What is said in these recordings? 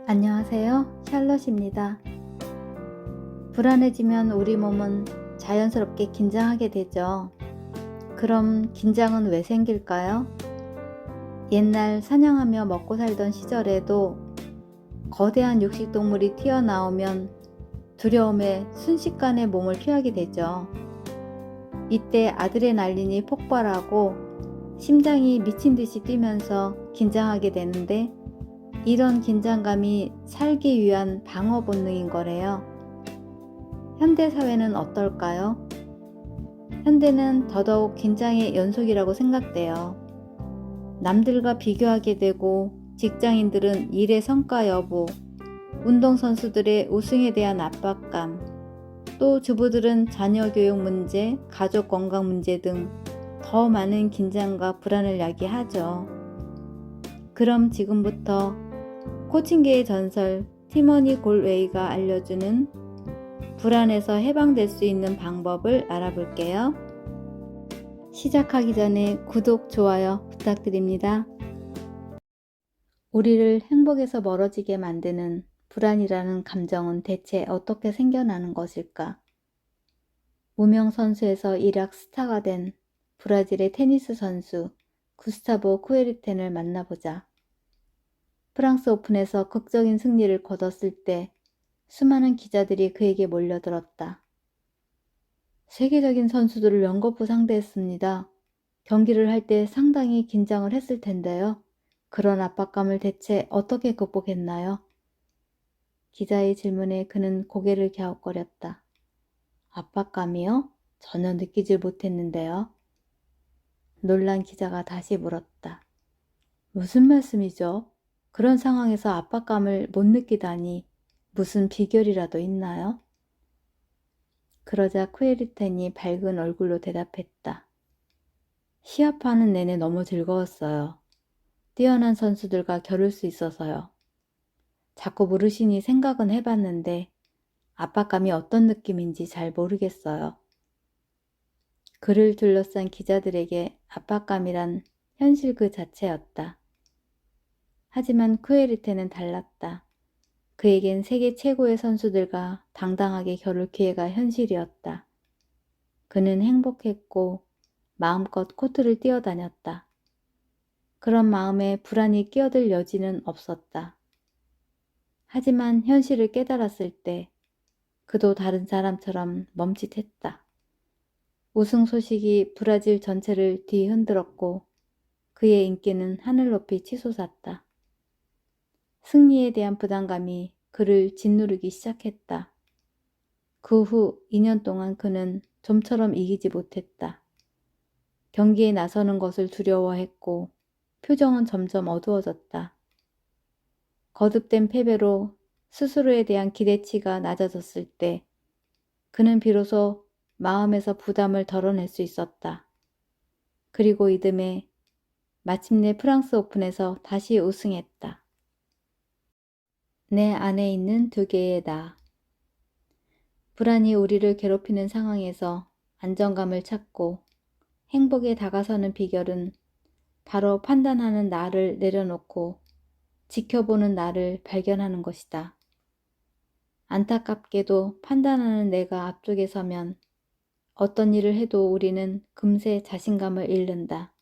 안녕하세요. 샬럿입니다. 불안해지면 우리 몸은 자연스럽게 긴장하게 되죠. 그럼 긴장은 왜 생길까요? 옛날 사냥하며 먹고 살던 시절에도 거대한 육식동물이 튀어나오면 두려움에 순식간에 몸을 피하게 되죠. 이때 아드레날린이 폭발하고 심장이 미친 듯이 뛰면서 긴장하게 되는데, 이런 긴장감이 살기 위한 방어 본능인 거래요. 현대 사회는 어떨까요? 현대는 더더욱 긴장의 연속이라고 생각돼요. 남들과 비교하게 되고, 직장인들은 일의 성과 여부, 운동선수들의 우승에 대한 압박감, 또 주부들은 자녀 교육 문제, 가족 건강 문제 등 더 많은 긴장과 불안을 야기하죠. 그럼 지금부터 코칭계의 전설 티머니 골웨이가 알려주는 불안에서 해방될 수 있는 방법을 알아볼게요. 시작하기 전에 구독, 좋아요 부탁드립니다. 우리를 행복에서 멀어지게 만드는 불안이라는 감정은 대체 어떻게 생겨나는 것일까? 무명 선수에서 일약 스타가 된 브라질의 테니스 선수 구스타보 쿠에르텐을 만나보자. 프랑스 오픈에서 극적인 승리를 거뒀을 때 수많은 기자들이 그에게 몰려들었다. 세계적인 선수들을 연거푸 상대했습니다. 경기를 할 때 상당히 긴장을 했을 텐데요. 그런 압박감을 대체 어떻게 극복했나요? 기자의 질문에 그는 고개를 갸웃거렸다. 압박감이요? 전혀 느끼질 못했는데요. 놀란 기자가 다시 물었다. 무슨 말씀이죠? 그런 상황에서 압박감을 못 느끼다니 무슨 비결이라도 있나요? 그러자 쿠에르텐이 밝은 얼굴로 대답했다. 시합하는 내내 너무 즐거웠어요. 뛰어난 선수들과 겨룰 수 있어서요. 자꾸 물으시니 생각은 해봤는데 압박감이 어떤 느낌인지 잘 모르겠어요. 그를 둘러싼 기자들에게 압박감이란 현실 그 자체였다. 하지만 쿠에르텐은 달랐다. 그에겐 세계 최고의 선수들과 당당하게 겨룰 기회가 현실이었다. 그는 행복했고 마음껏 코트를 뛰어다녔다. 그런 마음에 불안이 끼어들 여지는 없었다. 하지만 현실을 깨달았을 때 그도 다른 사람처럼 멈칫했다. 우승 소식이 브라질 전체를 뒤흔들었고 그의 인기는 하늘 높이 치솟았다. 승리에 대한 부담감이 그를 짓누르기 시작했다. 그 후 2년 동안 그는 좀처럼 이기지 못했다. 경기에 나서는 것을 두려워했고 표정은 점점 어두워졌다. 거듭된 패배로 스스로에 대한 기대치가 낮아졌을 때 그는 비로소 마음에서 부담을 덜어낼 수 있었다. 그리고 이듬해 마침내 프랑스 오픈에서 다시 우승했다. 내 안에 있는 두 개의 나. 불안이 우리를 괴롭히는 상황에서 안정감을 찾고 행복에 다가서는 비결은 바로 판단하는 나를 내려놓고 지켜보는 나를 발견하는 것이다. 안타깝게도 판단하는 내가 앞쪽에 서면 어떤 일을 해도 우리는 금세 자신감을 잃는다.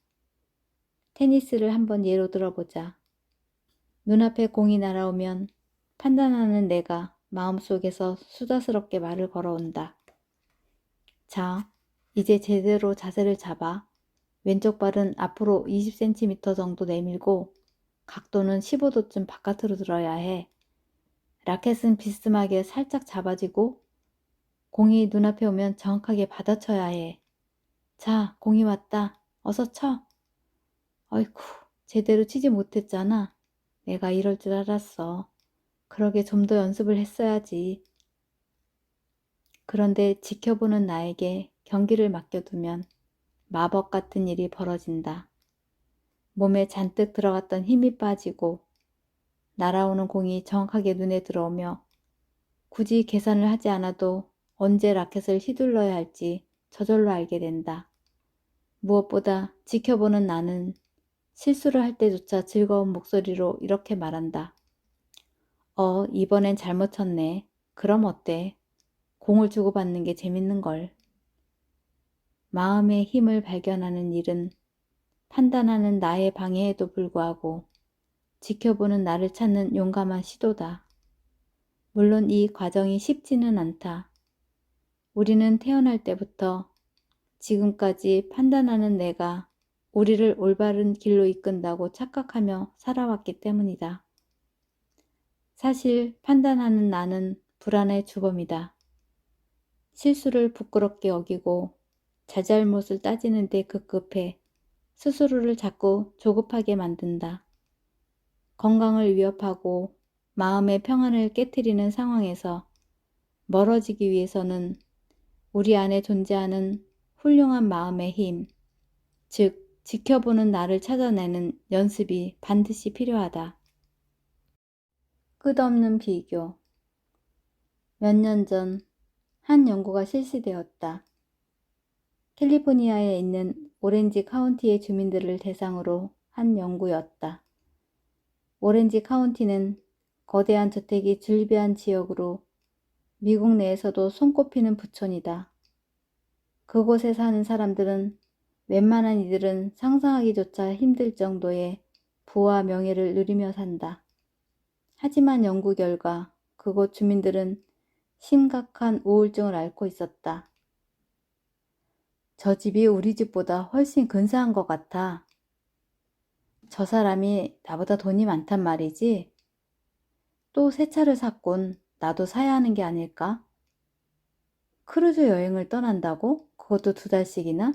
테니스를 한번 예로 들어보자. 눈앞에 공이 날아오면 판단하는 내가 마음속에서 수다스럽게 말을 걸어온다. 자, 이제 제대로 자세를 잡아. 왼쪽 발은 앞으로 20cm 정도 내밀고 각도는 15도쯤 바깥으로 들어야 해. 라켓은 비스듬하게 살짝 잡아지고 공이 눈앞에 오면 정확하게 받아쳐야 해. 자, 공이 왔다. 어서 쳐. 어이쿠, 제대로 치지 못했잖아. 내가 이럴 줄 알았어. 그러게 좀 더 연습을 했어야지. 그런데 지켜보는 나에게 경기를 맡겨두면 마법 같은 일이 벌어진다. 몸에 잔뜩 들어갔던 힘이 빠지고 날아오는 공이 정확하게 눈에 들어오며 굳이 계산을 하지 않아도 언제 라켓을 휘둘러야 할지 저절로 알게 된다. 무엇보다 지켜보는 나는 실수를 할 때조차 즐거운 목소리로 이렇게 말한다. 이번엔 잘못 쳤네. 그럼 어때? 공을 주고받는 게 재밌는걸. 마음의 힘을 발견하는 일은 판단하는 나의 방해에도 불구하고 지켜보는 나를 찾는 용감한 시도다. 물론 이 과정이 쉽지는 않다. 우리는 태어날 때부터 지금까지 판단하는 내가 우리를 올바른 길로 이끈다고 착각하며 살아왔기 때문이다. 사실 판단하는 나는 불안의 주범이다. 실수를 부끄럽게 여기고 잘잘못을 따지는 데 급급해 스스로를 자꾸 조급하게 만든다. 건강을 위협하고 마음의 평안을 깨트리는 상황에서 멀어지기 위해서는 우리 안에 존재하는 훌륭한 마음의 힘, 즉 지켜보는 나를 찾아내는 연습이 반드시 필요하다. 끝없는 비교. 몇 년 전 한 연구가 실시되었다. 캘리포니아에 있는 오렌지 카운티의 주민들을 대상으로 한 연구였다. 오렌지 카운티는 거대한 저택이 즐비한 지역으로 미국 내에서도 손꼽히는 부촌이다. 그곳에 사는 사람들은 웬만한 이들은 상상하기조차 힘들 정도의 부와 명예를 누리며 산다. 하지만 연구 결과 그곳 주민들은 심각한 우울증을 앓고 있었다. 저 집이 우리 집보다 훨씬 근사한 것 같아. 저 사람이 나보다 돈이 많단 말이지. 또 새 차를 샀군. 나도 사야 하는 게 아닐까? 크루즈 여행을 떠난다고? 그것도 2달씩이나?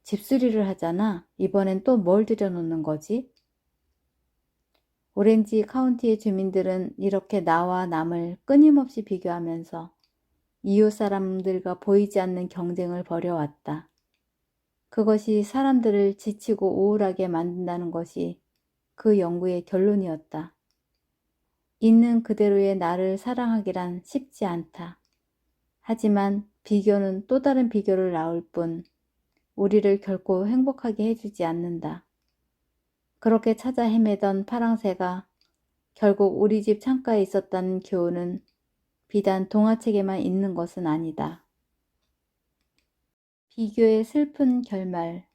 집수리를 하잖아. 이번엔 또 뭘 들여놓는 거지? 오렌지 카운티의 주민들은 이렇게 나와 남을 끊임없이 비교하면서 이웃 사람들과 보이지 않는 경쟁을 벌여왔다. 그것이 사람들을 지치고 우울하게 만든다는 것이 그 연구의 결론이었다. 있는 그대로의 나를 사랑하기란 쉽지 않다. 하지만 비교는 또 다른 비교를 낳을 뿐 우리를 결코 행복하게 해주지 않는다. 그렇게 찾아 헤매던 파랑새가 결국 우리 집 창가에 있었다는 교훈은 비단 동화책에만 있는 것은 아니다. 비교의 슬픈 결말.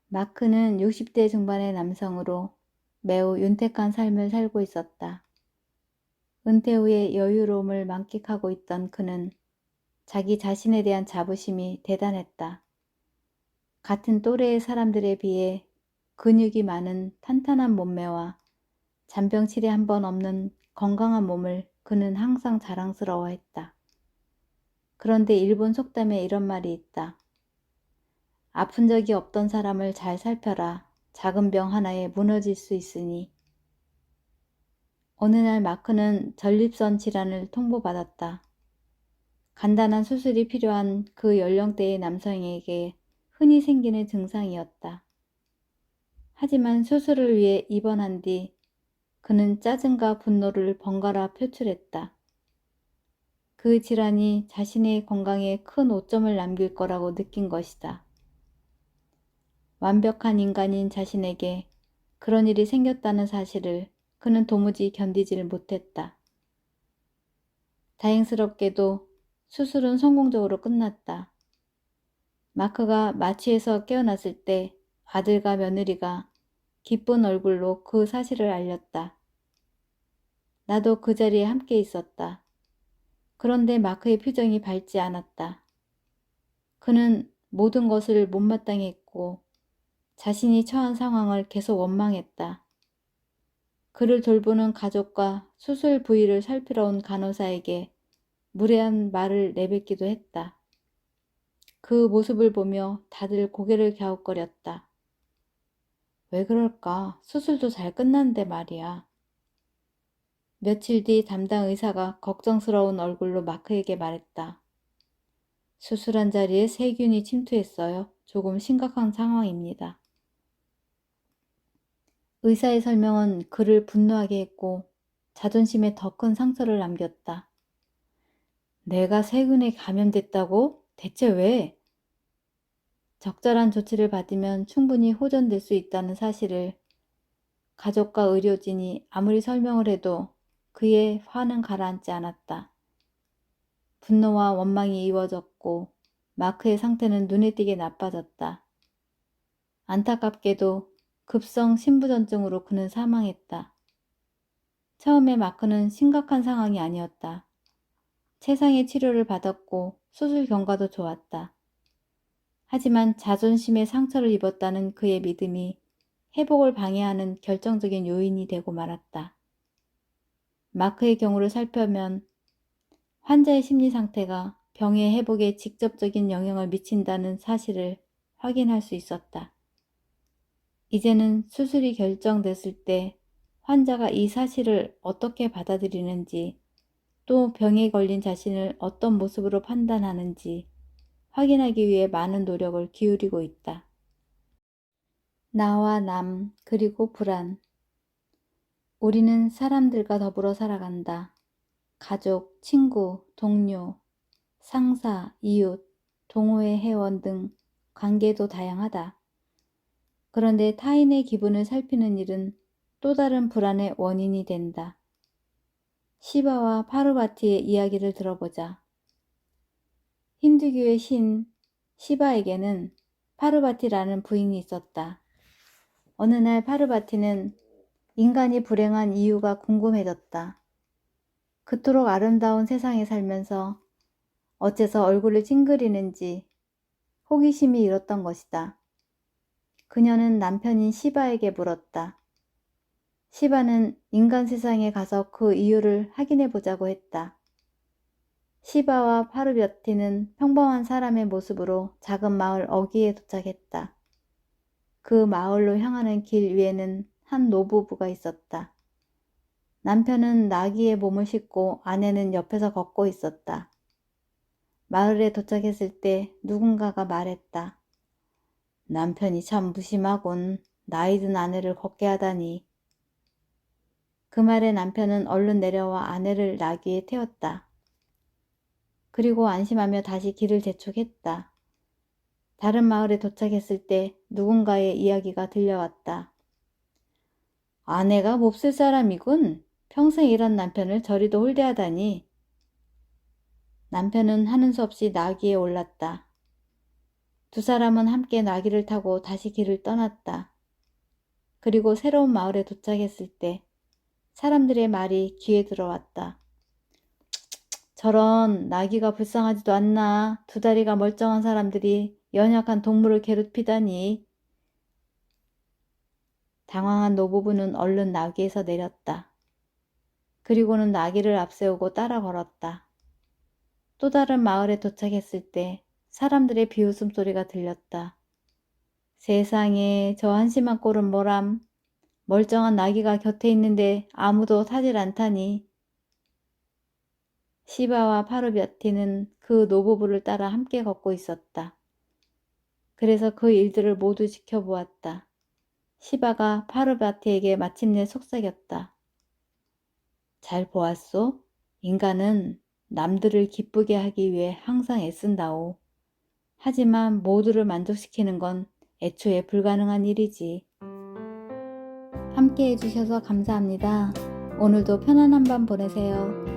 마크는 60대 중반의 남성으로 매우 윤택한 삶을 살고 있었다. 은퇴 후에 여유로움을 만끽하고 있던 그는 자기 자신에 대한 자부심이 대단했다. 같은 또래의 사람들에 비해 근육이 많은 탄탄한 몸매와 잔병치레 한 번 없는 건강한 몸을 그는 항상 자랑스러워했다. 그런데 일본 속담에 이런 말이 있다. 아픈 적이 없던 사람을 잘 살펴라. 작은 병 하나에 무너질 수 있으니. 어느 날 마크는 전립선 질환을 통보받았다. 간단한 수술이 필요한 그 연령대의 남성에게 흔히 생기는 증상이었다. 하지만 수술을 위해 입원한 뒤 그는 짜증과 분노를 번갈아 표출했다. 그 질환이 자신의 건강에 큰 오점을 남길 거라고 느낀 것이다. 완벽한 인간인 자신에게 그런 일이 생겼다는 사실을 그는 도무지 견디지를 못했다. 다행스럽게도 수술은 성공적으로 끝났다. 마크가 마취에서 깨어났을 때 아들과 며느리가 기쁜 얼굴로 그 사실을 알렸다. 나도 그 자리에 함께 있었다. 그런데 마크의 표정이 밝지 않았다. 그는 모든 것을 못마땅했고 자신이 처한 상황을 계속 원망했다. 그를 돌보는 가족과 수술 부위를 살피러 온 간호사에게 무례한 말을 내뱉기도 했다. 그 모습을 보며 다들 고개를 갸웃거렸다. 왜 그럴까? 수술도 잘 끝났는데 말이야. 며칠 뒤 담당 의사가 걱정스러운 얼굴로 마크에게 말했다. 수술한 자리에 세균이 침투했어요. 조금 심각한 상황입니다. 의사의 설명은 그를 분노하게 했고 자존심에 더 큰 상처를 남겼다. 내가 세균에 감염됐다고? 대체 왜? 적절한 조치를 받으면 충분히 호전될 수 있다는 사실을 가족과 의료진이 아무리 설명을 해도 그의 화는 가라앉지 않았다. 분노와 원망이 이어졌고 마크의 상태는 눈에 띄게 나빠졌다. 안타깝게도 급성 심부전증으로 그는 사망했다. 처음에 마크는 심각한 상황이 아니었다. 최상의 치료를 받았고 수술 경과도 좋았다. 하지만 자존심에 상처를 입었다는 그의 믿음이 회복을 방해하는 결정적인 요인이 되고 말았다. 마크의 경우를 살펴면 환자의 심리 상태가 병의 회복에 직접적인 영향을 미친다는 사실을 확인할 수 있었다. 이제는 수술이 결정됐을 때 환자가 이 사실을 어떻게 받아들이는지, 또 병에 걸린 자신을 어떤 모습으로 판단하는지 확인하기 위해 많은 노력을 기울이고 있다. 나와 남, 그리고 불안. 우리는 사람들과 더불어 살아간다. 가족, 친구, 동료, 상사, 이웃, 동호회 회원 등 관계도 다양하다. 그런데 타인의 기분을 살피는 일은 또 다른 불안의 원인이 된다. 시바와 파르바티의 이야기를 들어보자. 힌두교의 신 시바에게는 파르바티라는 부인이 있었다. 어느 날 파르바티는 인간이 불행한 이유가 궁금해졌다. 그토록 아름다운 세상에 살면서 어째서 얼굴을 찡그리는지 호기심이 일었던 것이다. 그녀는 남편인 시바에게 물었다. 시바는 인간 세상에 가서 그 이유를 확인해 보자고 했다. 시바와 파르바티는 평범한 사람의 모습으로 작은 마을 어귀에 도착했다. 그 마을로 향하는 길 위에는 한 노부부가 있었다. 남편은 나귀의 몸을 싣고 아내는 옆에서 걷고 있었다. 마을에 도착했을 때 누군가가 말했다. 남편이 참 무심하군. 나이 든 아내를 걷게 하다니. 그 말에 남편은 얼른 내려와 아내를 나귀에 태웠다. 그리고 안심하며 다시 길을 재촉했다. 다른 마을에 도착했을 때 누군가의 이야기가 들려왔다. 아내가 몹쓸 사람이군. 평생 이런 남편을 저리도 홀대하다니. 남편은 하는 수 없이 나귀에 올랐다. 두 사람은 함께 나귀를 타고 다시 길을 떠났다. 그리고 새로운 마을에 도착했을 때 사람들의 말이 귀에 들어왔다. 저런, 나귀가 불쌍하지도 않나. 두 다리가 멀쩡한 사람들이 연약한 동물을 괴롭히다니. 당황한 노부부는 얼른 나귀에서 내렸다. 그리고는 나귀를 앞세우고 따라 걸었다. 또 다른 마을에 도착했을 때 사람들의 비웃음 소리가 들렸다. 세상에, 저 한심한 꼴은 뭐람. 멀쩡한 나귀가 곁에 있는데 아무도 타질 않다니. 시바와 파르바티는 그 노부부를 따라 함께 걷고 있었다. 그래서 그 일들을 모두 지켜보았다. 시바가 파르바티에게 마침내 속삭였다. 잘 보았소? 인간은 남들을 기쁘게 하기 위해 항상 애쓴다오. 하지만 모두를 만족시키는 건 애초에 불가능한 일이지. 함께 해주셔서 감사합니다. 오늘도 편안한 밤 보내세요.